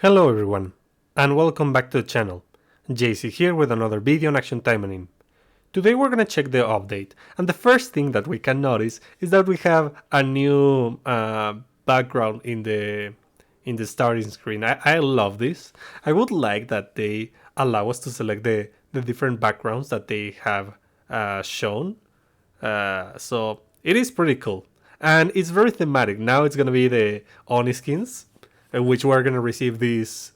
Hello everyone, and welcome back to the channel. JC here with another video on Action Taimanin. Today we're gonna check the update, and the first thing that we can notice is that we have a new background in the starting screen. I love this. I would like that they allow us to select the different backgrounds that they have shown. So it is pretty cool, and it's very thematic. Now it's gonna be the Oni skins, which we're gonna receive this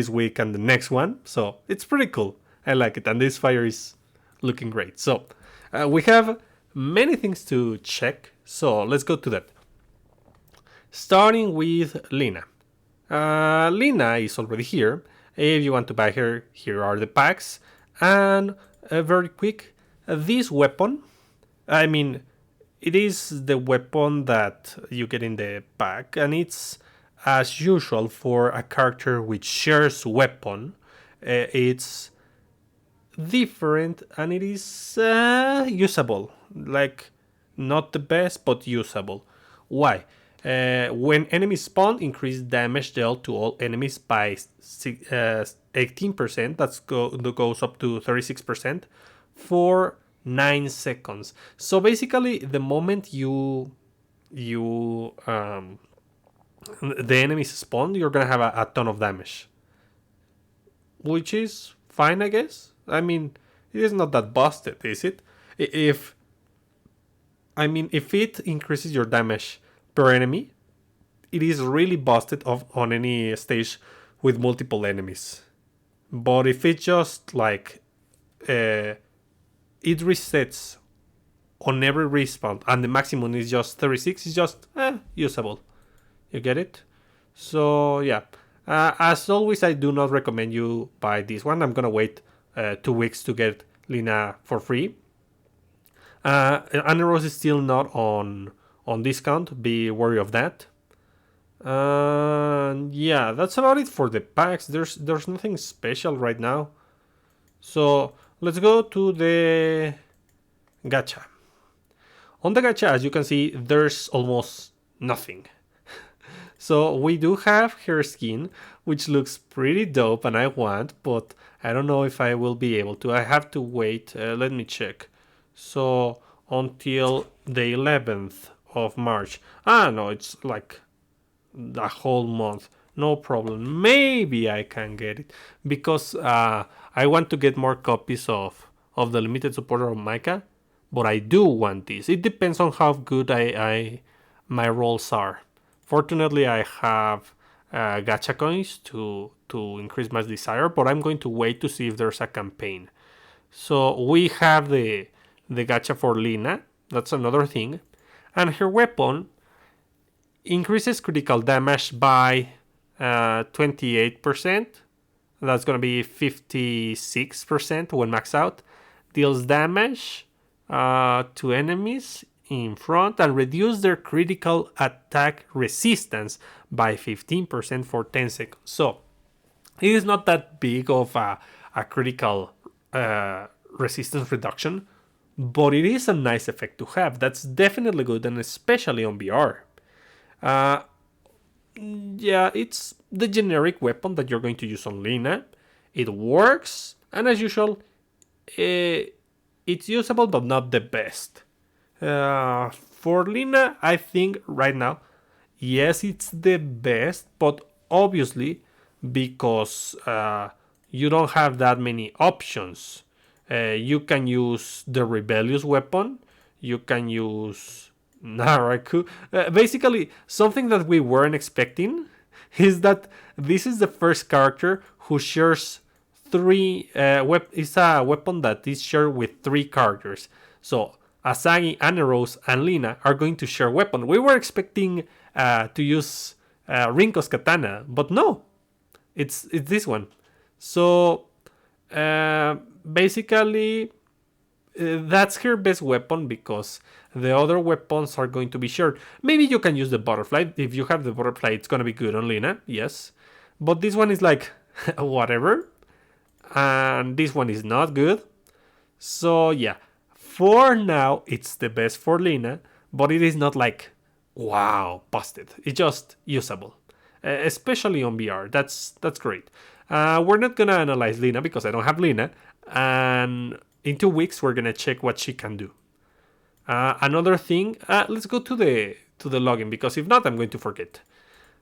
week and the next one. So it's pretty cool. I like it, and this fire is looking great. So we have many things to check. So let's go to that. Starting with Lina. Lina is already here. If you want to buy her, here are the packs. And very quick, this weapon, I mean, it is the weapon that you get in the pack, and it's as usual for a character which shares weapon. It's different and it is usable. Like, not the best, but usable. Why? When enemies spawn, increase damage dealt to all enemies by 18%. That goes up to 36% for 9 seconds. So basically, the moment you the enemies spawn, you're gonna have a ton of damage, which is fine, I guess. I mean, it is not that busted, is it? If it increases your damage per enemy, it is really busted on any stage with multiple enemies. But if it just like it resets on every respawn and the maximum is just 36, it's just usable. You get it? So yeah, as always, I do not recommend you buy this one. I'm gonna wait 2 weeks to get Lina for free. Aneros is still not on discount. Be wary of that. Yeah, that's about it for the packs. There's nothing special right now. So let's go to the gacha. On the gacha, as you can see, there's almost nothing. So we do have her skin, which looks pretty dope and I want, but I don't know if I will be able to. I have to wait. Let me check. So until the 11th of March. No, it's like a whole month. No problem. Maybe I can get it because I want to get more copies of the limited supporter of Micah, but I do want this. It depends on how good my rolls are. Fortunately, I have gacha coins to increase my desire, but I'm going to wait to see if there's a campaign. So we have the gacha for Lina. That's another thing. And her weapon increases critical damage by 28%. That's going to be 56% when maxed out. Deals damage to enemies in front and reduce their critical attack resistance by 15% for 10 seconds. So it is not that big of a critical resistance reduction, but it is a nice effect to have. That's definitely good, and especially on VR. Yeah, it's the generic weapon that you're going to use on Lina. It works, and as usual, it's usable but not the best. For Lina, I think right now, yes, it's the best, but obviously because you don't have that many options. You can use the rebellious weapon. You can use Naraku. Basically, something that we weren't expecting is that this is the first character who shares three. It's a weapon that is shared with 3 characters. So Asagi, Aneros, and Lina are going to share weapon. We were expecting to use Rinko's katana, but no, it's this one. So basically, that's her best weapon because the other weapons are going to be shared. Maybe you can use the butterfly. If you have the butterfly, it's going to be good on Lina, yes. But this one is like, whatever. And this one is not good. So yeah, for now, it's the best for Lina. But it is not like, wow, busted. It's just usable. especially on VR. That's great. We're not gonna analyze Lina because I don't have Lina, and in 2 weeks we're gonna check what she can do. Another thing, let's go to the login, because if not, I'm going to forget.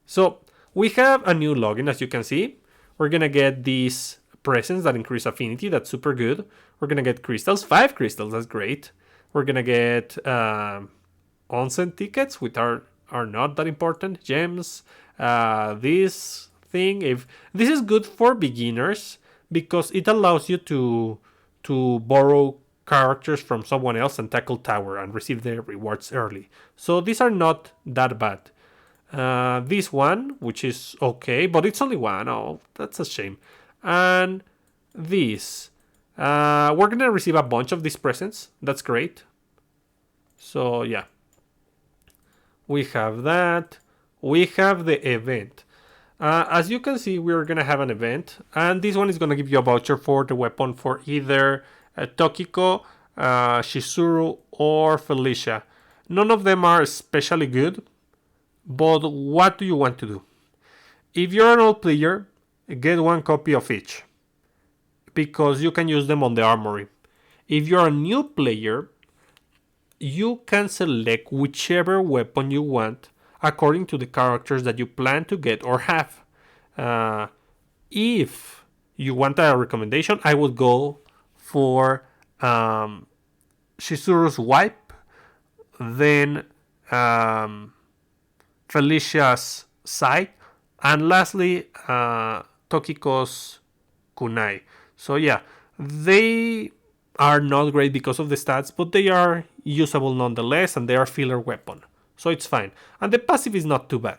So we have a new login, as you can see. We're gonna get these presents that increase affinity. That's super good. We're gonna get crystals, 5 crystals. That's great. We're gonna get onsen tickets, which are not that important. Gems. This thing, if this is good for beginners, because it allows you to borrow characters from someone else and tackle tower and receive their rewards early. So these are not that bad. This one, which is okay, but it's only one. Oh, that's a shame. And this. We're gonna receive a bunch of these presents. That's great. So yeah. We have that. We have the event. As you can see, we're gonna have an event, and this one is gonna give you a voucher for the weapon for either Tokiko, Shizuru, or Felicia. None of them are especially good, but what do you want to do? If you're an old player, get 1 copy of each, because you can use them on the armory. If you're a new player, you can select whichever weapon you want according to the characters that you plan to get or have. If you want a recommendation, I would go for Shizuru's wipe, then Felicia's side, and lastly Tokiko's kunai. So yeah, they are not great because of the stats, but they are usable nonetheless, and they are filler weapon, so it's fine. And the passive is not too bad.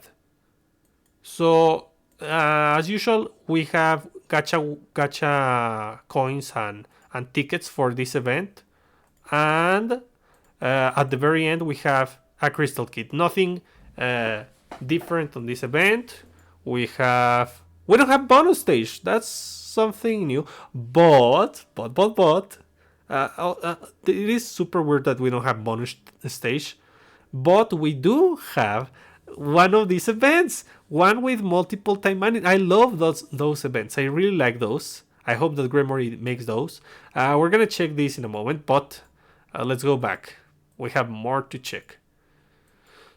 So as usual, we have gacha coins and tickets for this event, and at the very end we have a crystal kit. Nothing different on this event. We don't have bonus stage. That's something new, but it is super weird that we don't have bonus stage, but we do have one of these events, one with multiple Taimanin. I love those events. I really like those. I hope that Gremory makes those. We're gonna check this in a moment, but let's go back. We have more to check.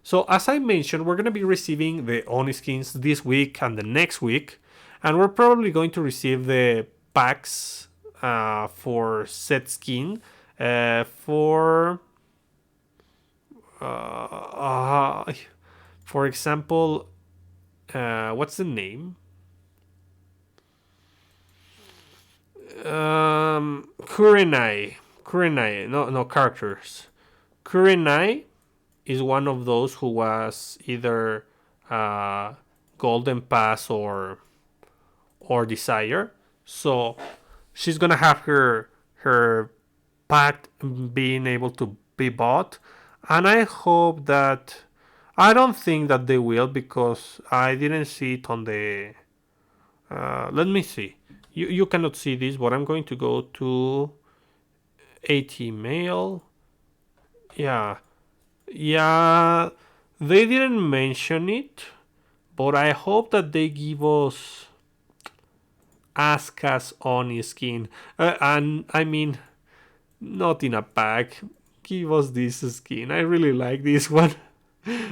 So as I mentioned, we're gonna be receiving the Oni skins this week and the next week, and we're probably going to receive the packs for set skin for example, what's the name? Kurenai, no characters. Kurenai is one of those who was either Golden Pass or Desire. So she's gonna have her pack being able to be bought, and I hope that, I don't think that they will, because I didn't see it on the let me see. You cannot see this, but I'm going to go to AT mail. Yeah, they didn't mention it, but I hope that they give us Asuka's Oni skin, and I mean, not in a pack. Give us this skin. I really like this one.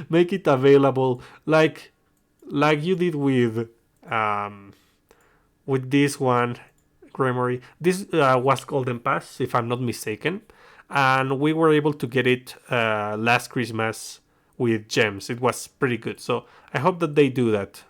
Make it available, like you did with this one, Gremory. This was Golden Pass, if I'm not mistaken, and we were able to get it last Christmas with gems. It was pretty good, so I hope that they do that.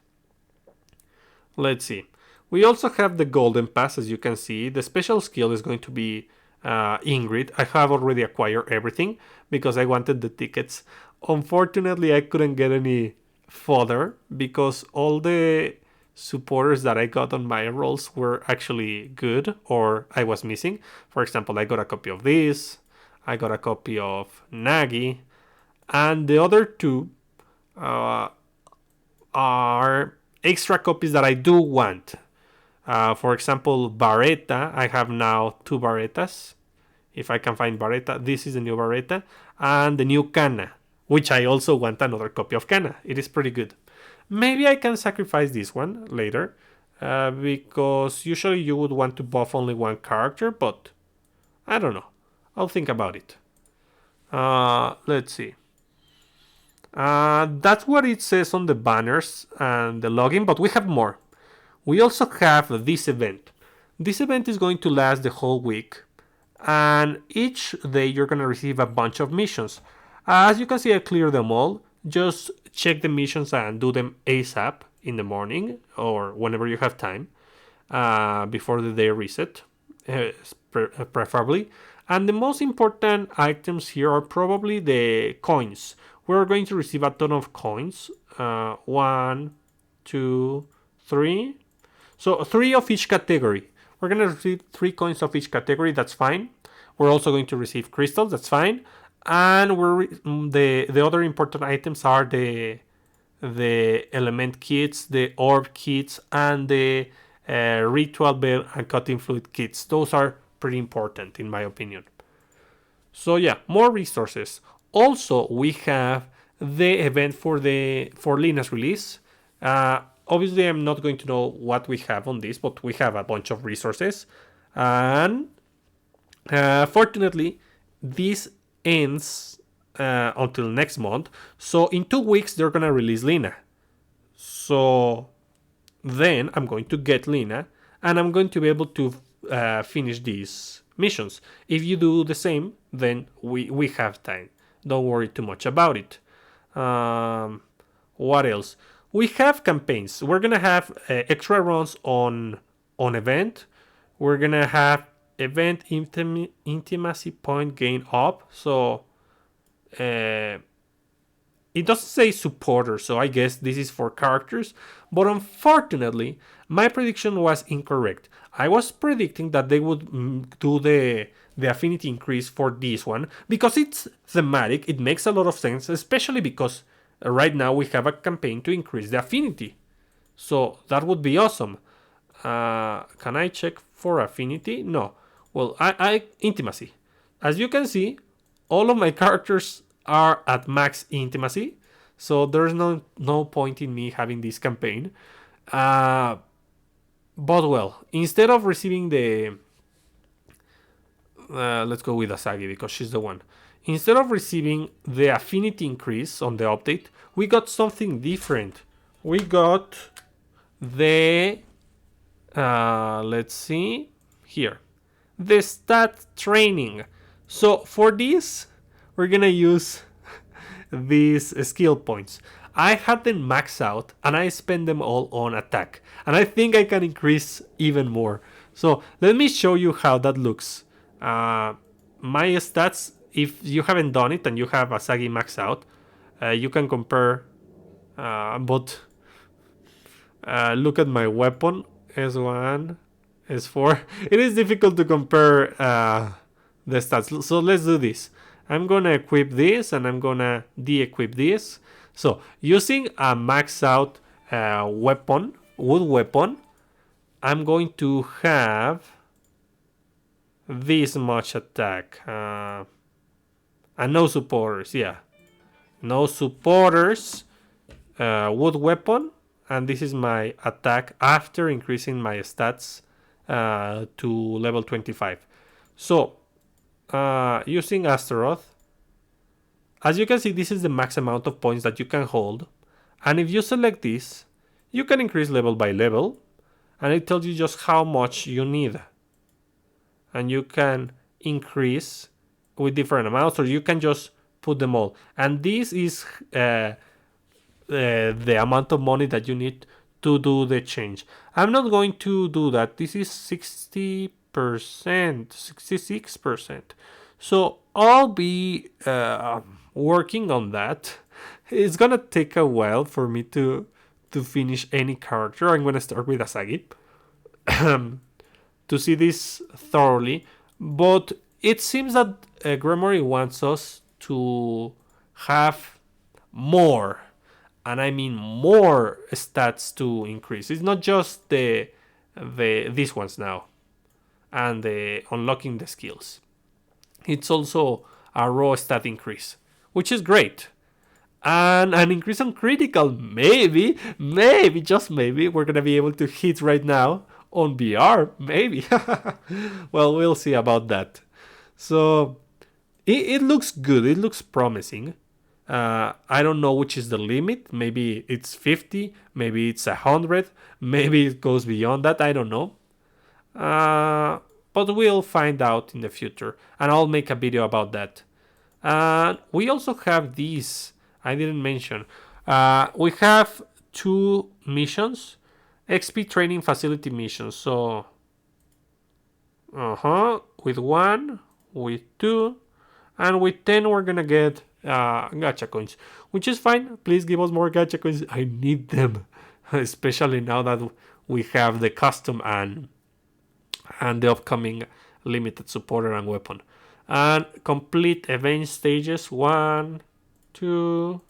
Let's see. We also have the Golden Pass, as you can see. The special skill is going to be Ingrid. I have already acquired everything because I wanted the tickets. Unfortunately, I couldn't get any fodder because all the supporters that I got on my rolls were actually good, or I was missing. For example, I got a copy of this, I got a copy of Nagi, and the other two are extra copies that I do want. For example, Barretta. I have now 2 Barrettas. If I can find Barretta, this is the new Barretta. And the new Kana, which I also want another copy of Kana. It is pretty good. Maybe I can sacrifice this one later, because usually you would want to buff only one character, but I don't know. I'll think about it. Let's see. That's what it says on the banners and the login, but we have more. We also have this event. This event is going to last the whole week, and each day you're going to receive a bunch of missions. As you can see, I cleared them all. Just check the missions and do them ASAP in the morning or whenever you have time, before the day reset, preferably. And the most important items here are probably the coins. We're going to receive a ton of coins. 1, 2, 3. So 3 of each category. We're going to receive 3 coins of each category. That's fine. We're also going to receive crystals. That's fine. And the other important items are the element kits, the orb kits, and the ritual bell and cutting fluid kits. Those are pretty important in my opinion. So yeah, more resources. Also, we have the event for Lina's release. Obviously, I'm not going to know what we have on this, but we have a bunch of resources, and fortunately, this ends until next month. So in 2 weeks, they're gonna release Lina. So then I'm going to get Lina, and I'm going to be able to finish these missions. If you do the same, then we have time. Don't worry too much about it. What else? We have campaigns. We're gonna have extra runs on event. We're gonna have event intimacy point gain up. So it doesn't say supporters, so I guess this is for characters. But unfortunately, my prediction was incorrect. I was predicting that they would do the affinity increase for this one because it's thematic. It makes a lot of sense, especially because right now we have a campaign to increase the affinity. So that would be awesome. Can I check for affinity? No. Well, I intimacy. As you can see, all of my characters are at max intimacy, so there's no point in me having this campaign. But well, instead of receiving the let's go with Asagi because she's the one. Instead of receiving the affinity increase on the update, we got something different. We got the let's see here, the stat training. So for this, we're gonna use these skill points. I had them maxed out and I spend them all on attack, and I think I can increase even more. So let me show you how that looks. My stats, if you haven't done it and you have Asagi maxed out, you can compare, but look at my weapon, S1, S4. It is difficult to compare the stats. So let's do this. I'm gonna equip this and I'm gonna de-equip this. So using a max out weapon, wood weapon, I'm going to have this much attack. And no supporters, yeah. No supporters, wood weapon, and this is my attack after increasing my stats to level 25. So using Astaroth, as you can see, this is the max amount of points that you can hold, and if you select this, you can increase level by level, and it tells you just how much you need, and you can increase with different amounts, or you can just put them all, and this is the amount of money that you need to do the change. I'm not going to do that. This is 60%, 66%. So I'll be working on that. It's gonna take a while for me to finish any character. I'm gonna start with Asagi to see this thoroughly. But it seems that Gremory wants us to have more, and I mean more stats to increase. It's not just the these ones now and the unlocking the skills. It's also a raw stat increase, which is great. And an increase on critical. Maybe, just maybe, we're gonna be able to hit right now on BR. Maybe. Well, we'll see about that. So it looks good. It looks promising. I don't know which is the limit. Maybe it's 50. Maybe it's 100. Maybe it goes beyond that. I don't know. But we'll find out in the future, and I'll make a video about that. And we also have these. I didn't mention. We have 2 missions, XP training facility missions. So, with 1, with 2, and with 10 we're gonna get gacha coins, which is fine. Please give us more gacha coins. I need them, especially now that we have the custom and the upcoming limited supporter and weapon. And complete event stages 1, 2.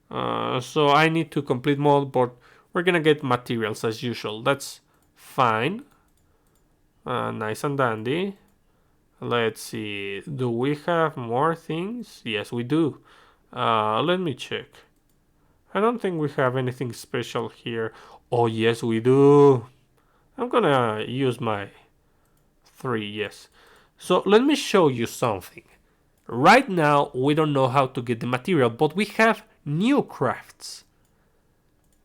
So I need to complete more, but we're gonna get materials as usual. That's fine. Nice and dandy. Let's see. Do we have more things? Yes, we do. Let me check. I don't think we have anything special here. Oh, yes, we do. I'm gonna use my 3, yes. So let me show you something. Right now, we don't know how to get the material, but we have new crafts.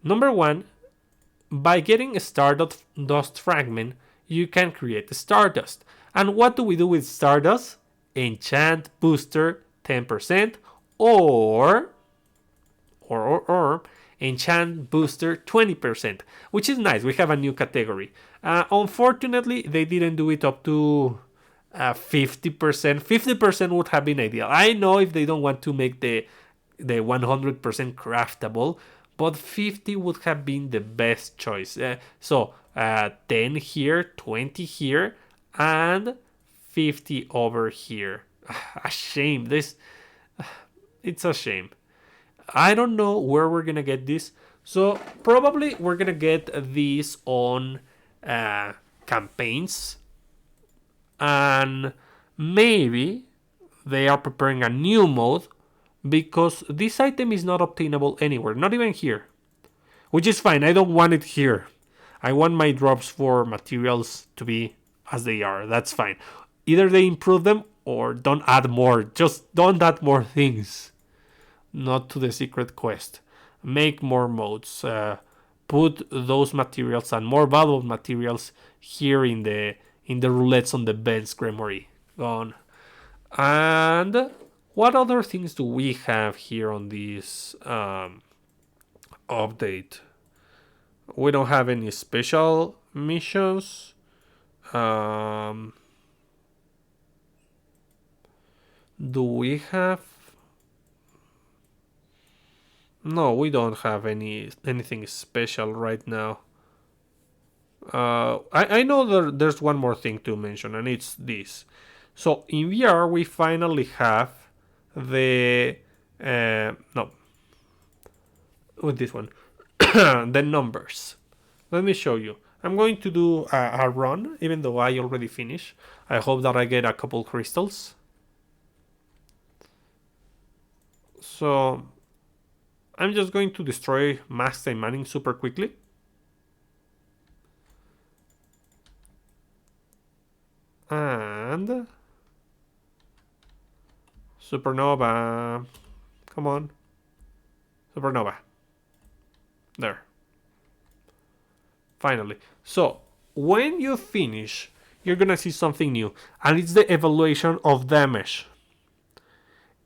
Number 1, by getting a Stardust fragment, you can create a Stardust. And what do we do with Stardust? Enchant booster 10% or enchant booster 20%, which is nice. We have a new category. Unfortunately, they didn't do it up to 50%. 50% would have been ideal. I know if they don't want to make the 100% craftable, but 50 would have been the best choice. So 10 here, 20 here, and 50 over here. A shame. It's a shame. I don't know where we're gonna get this. So probably we're gonna get these on campaigns, and maybe they are preparing a new mode because this item is not obtainable anywhere, not even here, which is fine. I don't want it here. I want my drops for materials to be as they are. That's fine. Either they improve them or don't add more. Just don't add more things. Not to the secret quest. Make more modes. Put those materials and more valuable materials here in the roulettes on the Ben's Creamery. Gone. And what other things do we have here on this update? We don't have any special missions. Do we have? No, we don't have anything special right now. I know there's one more thing to mention, and it's this. So in VR, we finally have the no, with this one, the numbers. Let me show you. I'm going to do a run, even though I already finished. I hope that I get a couple crystals. So I'm just going to destroy Max Taimanin super quickly. And Supernova. Come on. Supernova. There. Finally. So when you finish, you're gonna see something new, and it's the evaluation of damage.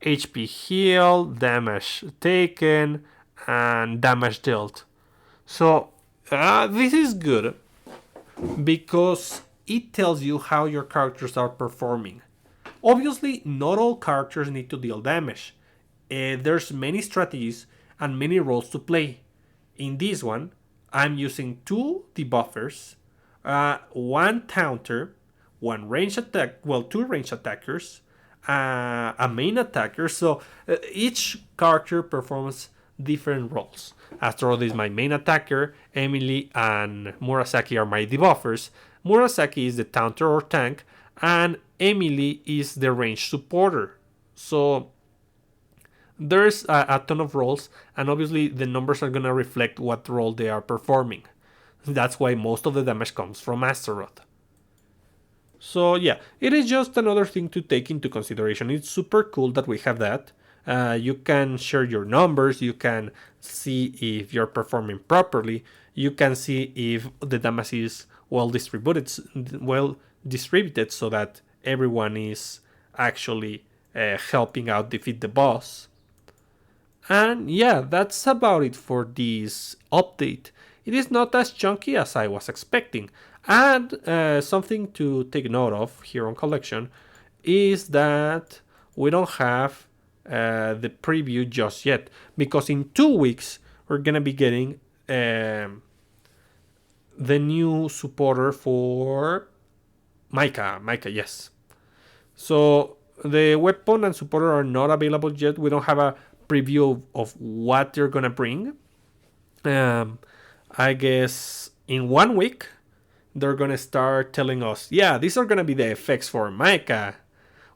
HP healed, damage taken, and damage dealt. So this is good because it tells you how your characters are performing. Obviously, not all characters need to deal damage. There's many strategies and many roles to play. In this one, I'm using 2 debuffers, 1 counter, 1 range attack, well, 2 range attackers, a main attacker. So each character performs different roles. After all, this is my main attacker. Emily and Murasaki are my debuffers. Murasaki is the counter or tank, and Emily is the range supporter. So there's a ton of roles, and obviously the numbers are gonna reflect what role they are performing. That's why most of the damage comes from Astaroth. So yeah, it is just another thing to take into consideration. It's super cool that we have that. You can share your numbers, you can see if you're performing properly, you can see if the damage is well distributed so that everyone is actually helping out defeat the boss. And yeah, that's about it for this update. It is not as chunky as I was expecting. And something to take note of here on Collection is that we don't have the preview just yet, because in 2 weeks we're gonna be getting the new supporter for Micah. Micah, yes. So the weapon and supporter are not available yet. We don't have a preview of what they're gonna bring. I guess in 1 week they're gonna start telling us, yeah, these are gonna be the effects for Micah,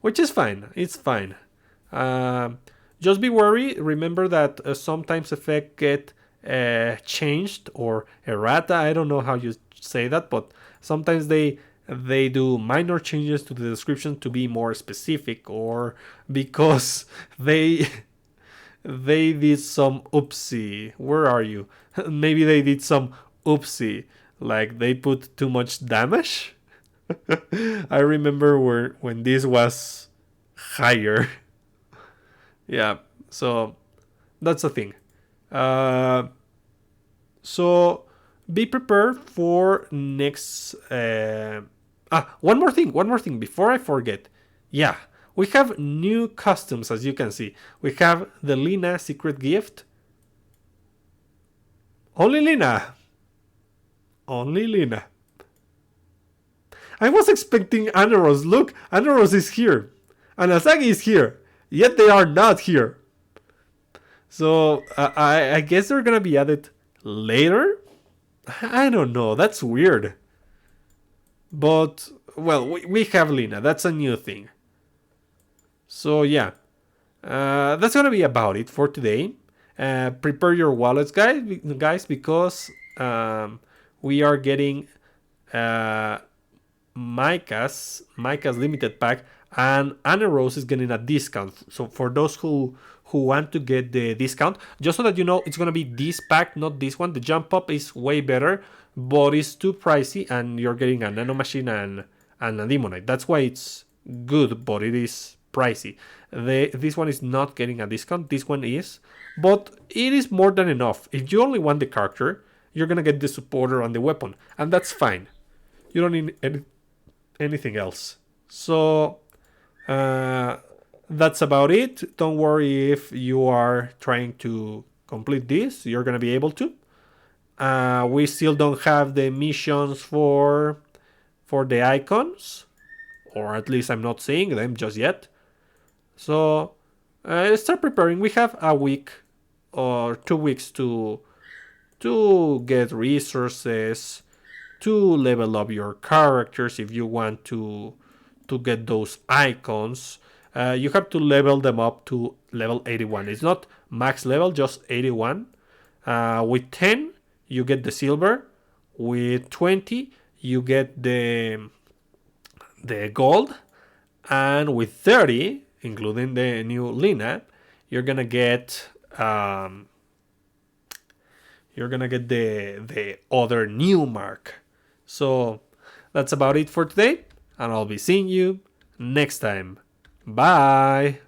which is fine. It's fine. Just be worried. Remember that sometimes effects get changed or errata. I don't know how you say that, but sometimes they do minor changes to the description to be more specific, or because they did some oopsie. Where are you? Maybe they did some oopsie, like they put too much damage. I remember when this was higher. Yeah, so that's the thing. Uh, so be prepared for next. One more thing before I forget. Yeah, we have new costumes, as you can see. We have the Lina secret gift. Only Lina. Only Lina. I was expecting Anaros. Look, Anaros is here. And Asagi is here. Yet they are not here. So I guess they're gonna be added later? I don't know. That's weird. But, well, we have Lina. That's a new thing. So yeah, that's gonna be about it for today. Prepare your wallets, guys, because we are getting Micah's limited pack, and Anna Rose is getting a discount. So for those who want to get the discount, just so that you know, it's gonna be this pack, not this one. The jump up is way better, but it's too pricey, and you're getting a nano machine and a demonite. That's why it's good, but it is pricey. This one is not getting a discount. This one is, but it is more than enough. If you only want the character, you're gonna get the supporter and the weapon, and that's fine. You don't need anything else. So that's about it. Don't worry if you are trying to complete this. You're gonna be able to. We still don't have the missions for the icons, or at least I'm not seeing them just yet. So start preparing. We have a week or 2 weeks to get resources, to level up your characters if you want to get those icons. You have to level them up to level 81. It's not max level, just 81. With 10, you get the silver. With 20, you get the gold. And with 30, including the new Lina, you're gonna get the other new mark. So that's about it for today, and I'll be seeing you next time. Bye!